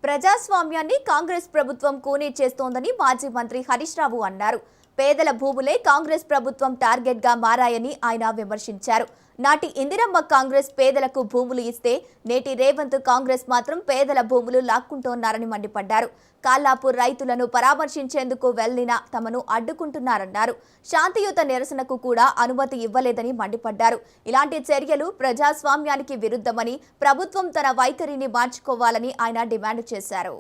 ప్రజాస్వామ్యాన్ని కాంగ్రెస్ ప్రభుత్వం కూనీ చేస్తోందని మాజీ మంత్రి హరీష్ రావు అన్నారు. పేదల భూములే కాంగ్రెస్ ప్రభుత్వం టార్గెట్ గా మారాయని ఆయన విమర్శించారు. నాటి ఇందిరమ్మ కాంగ్రెస్ పేదలకు భూములు ఇస్తే నేటి రేవంత్ కాంగ్రెస్ మాత్రం పేదల భూములు లాక్కుంటోన్నారని మండిపడ్డారు. కాల్లాపూర్ రైతులను పరామర్శించేందుకు వెళ్లిన తమను అడ్డుకుంటున్నారన్నారు. శాంతియుత నిరసనకు కూడా అనుమతి ఇవ్వలేదని మండిపడ్డారు. ఇలాంటి చర్యలు ప్రజాస్వామ్యానికి విరుద్ధమని, ప్రభుత్వం తన వైఖరిని మార్చుకోవాలని ఆయన డిమాండ్ చేశారు.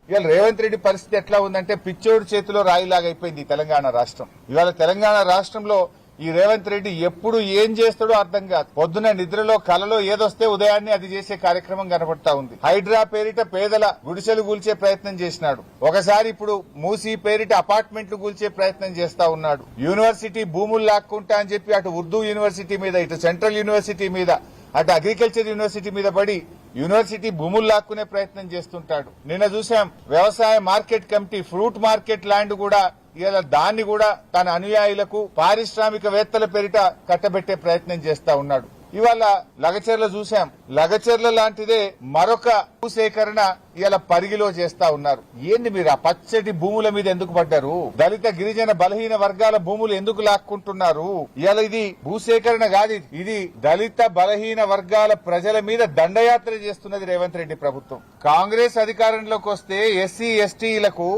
ఇవాళ రేవంత్ రెడ్డి పరిస్థితి ఎట్లా ఉందంటే పిచ్చోడు చేతిలో రాయిలాగా అయిపోయింది తెలంగాణ రాష్ట్రం. ఇవాళ తెలంగాణ రాష్ట్రంలో ఈ రేవంత్ రెడ్డి ఎప్పుడు ఏం చేస్తాడో అర్థం కాదు. పొద్దున నిద్రలో కలలో ఏదొస్తే ఉదయాన్నే అది చేసే కార్యక్రమం కనబడతా ఉంది. హైడ్రా పేరిట పేదల గుడిసెలు కూల్చే ప్రయత్నం చేసినాడు. ఒకసారి ఇప్పుడు మూసీ పేరిట అపార్ట్మెంట్లు కూల్చే ప్రయత్నం చేస్తా ఉన్నాడు. యూనివర్సిటీ భూములు లాక్కుంటా అని చెప్పి అటు ఉర్దూ యూనివర్సిటీ మీద, ఇటు సెంట్రల్ యూనివర్సిటీ మీద, అటు అగ్రికల్చర్ యూనివర్సిటీ మీద పడి యూనివర్సిటీ భూములు లాక్కునే ప్రయత్నం చేస్తుంటాడు. నిన్న చూసాం వ్యవసాయ market committee fruit market land కూడా ఇలా దాన్ని కూడా తన అనుయాయులకు పారిశ్రామికవేత్తల పేరిట కట్టబెట్టే ప్రయత్నం చేస్తా ఉన్నాడు. ఇవాళ లగచర్ల చూశాం. లగచర్ల లాంటిదే మరొక భూసేకరణ ఇలా పరిగిలో చేస్తా ఉన్నారు. ఏంది మీరు ఆ పచ్చటి భూముల మీద ఎందుకు పడ్డారు? దళిత గిరిజన బలహీన వర్గాల భూములు ఎందుకు లాక్కుంటున్నారు? ఇలా ఇది భూసేకరణ కాదు, ఇది దళిత బలహీన వర్గాల ప్రజల మీద దండయాత్ర చేస్తున్నది రేవంత్ రెడ్డి ప్రభుత్వం. కాంగ్రెస్ అధికారంలోకి వస్తే ఎస్సీ ఎస్టీలకు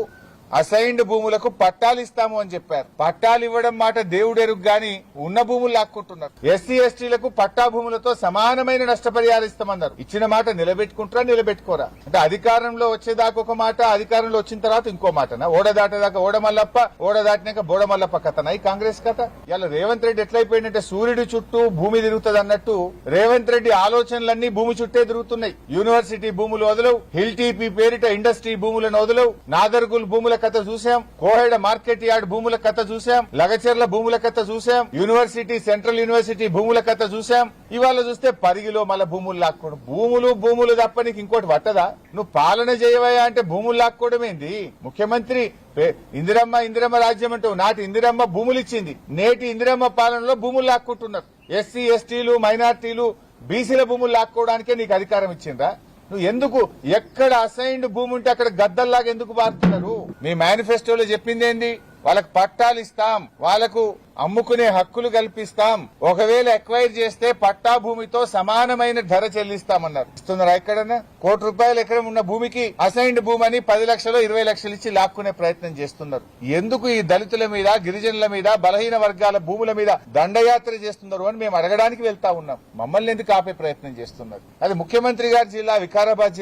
అసైన్డ్ భూములకు పట్టాలు ఇస్తాము అని చెప్పారు. పట్టాలు ఇవ్వడం మాట దేవుడెరుగు గాని ఉన్న భూములు లాక్కుంటున్నారు. ఎస్సీ ఎస్టీలకు పట్టా భూములతో సమానమైన నష్టపరిహారం ఇస్తామన్నారు. ఇచ్చిన మాట నిలబెట్టుకుంటారా నిలబెట్టుకోరా? అంటే అధికారంలో వచ్చేదాకా ఒక మాట, అధికారంలో వచ్చిన తర్వాత ఇంకో మాటనా? ఓడ దాటేదాకా ఓడమల్లప్ప, ఓడ దాటినాక బోడమల్లప్ప కథనా ఈ కాంగ్రెస్ కథ? ఇలా రేవంత్ రెడ్డి ఎట్లయిపోయిందంటే సూర్యుడి చుట్టూ భూమి తిరుగుతుంది అన్నట్టు రేవంత్ రెడ్డి ఆలోచనలన్నీ భూమి చుట్టే తిరుగుతున్నాయి. యూనివర్సిటీ భూములు వదలవు, హిల్ టీపీ పేరిట ఇండస్ట్రీ భూములను వదలవు, నాదర్గుల్ భూముల కథ చూసాం, కోహెడ మార్కెట్ యార్డ్ భూముల కథ చూసాం, లగచర్ల భూముల కథ చూసాం, యూనివర్సిటీ సెంట్రల్ యూనివర్సిటీ భూముల కథ చూసాం. ఇవాళ చూస్తే పరిగిలో మళ్ళీ భూములు లాక్కోవడం. భూములు తప్ప నీకు ఇంకోటి పట్టదా? నువ్వు పాలన చేయవయా అంటే భూములు లాక్కోవడం ఏంది? ముఖ్యమంత్రి ఇందిరమ్మ రాజ్యం అంటూ నాటి ఇందిరమ్మ భూములు ఇచ్చింది. నేటి ఇందిరమ్మ పాలనలో భూములు లాక్కుంటున్నారు. ఎస్సీ ఎస్టీలు మైనార్టీలు బీసీల భూములు లాక్కోవడానికే నీకు అధికారం ఇచ్చిందా? నువ్వు ఎందుకు ఎక్కడ అసైన్డ్ భూమి ఉంటే అక్కడ గద్దల్లాగా ఎందుకు మారుతున్నారు? మీ మేనిఫెస్టోలో చెప్పింది ఏంది? వాళ్ళకు పట్టాలు ఇస్తాం, వాళ్లకు అమ్ముకునే హక్కులు కల్పిస్తాం, ఒకవేళ ఎక్వైర్ చేస్తే పట్టా భూమితో సమానమైన ధర చెల్లిస్తామన్నారు. ఇస్తున్నారా? ఎక్కడన్నా ₹1 ఎకరం ఉన్న భూమికి అసైన్డ్ భూమి అని 10 లక్షలు 20 లక్షలు ఇచ్చి లాక్కునే ప్రయత్నం చేస్తున్నారు. ఎందుకు ఈ దళితుల మీద, గిరిజనుల మీద, బలహీన వర్గాల భూముల మీద దండయాత్ర చేస్తున్నారు అని మేము అడగడానికి వెళ్తా ఉన్నాం. మమ్మల్ని ఎందుకు ఆపే ప్రయత్నం చేస్తున్నారు? అది ముఖ్యమంత్రి గారి జిల్లా వికారాబాద్ జిల్లా